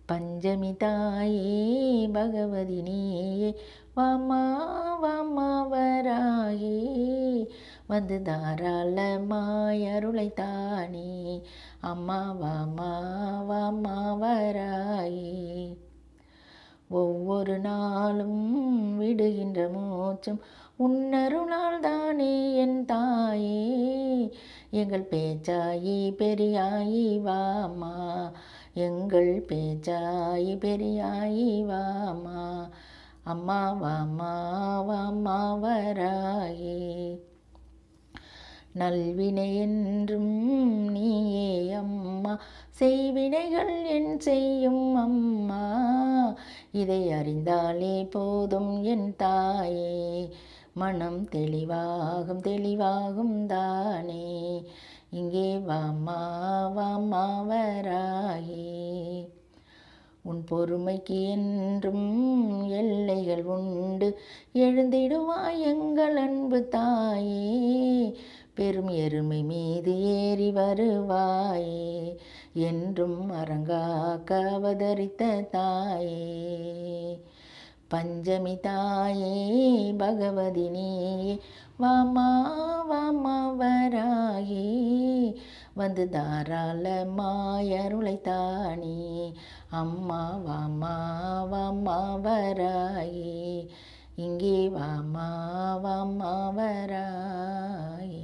பஞ்சமி தாயே பகவதி நீயே வாமா வாமா வராயே வந்து தாராளமாய் அருளை தானே அம்மா வாமா வாமா வராயே ஒவ்வொரு நாளும் விடுகின்ற மூச்சும் உன்னருளால் தானே என் தாயே எங்கள் பேச்சாயி பெரியாயி வாமா எங்கள் பேச்சாயி பெரியாயி வாமா அம்மா வாமா வாமா வராயே நல்வினை என்றும் நீயே அம்மா செய்வினைகள் என் செய்யும் அம்மா இதை அறிந்தாலே போதும் என் தாயே மனம் தெளிவாகும் தெளிவாகும் தானே இங்கே வாமா வாமா வராயே உன் பொறுமைக்கு என்றும் எல்லைகள் உண்டு எழுந்திடுவாய் எங்கள் அன்பு தாயே பெரும் எருமை மீது ஏறி வருவாயே என்றும் அரங்காக்க அவதரித்த தாயே பஞ்சமி தாயே பகவதி நீயே வாமா வாமா வராயே வந்து தாராளமாய் அருளை தானே அம்மா வாமா வாமா வராயே இங்கே வாமா வாமா வராயே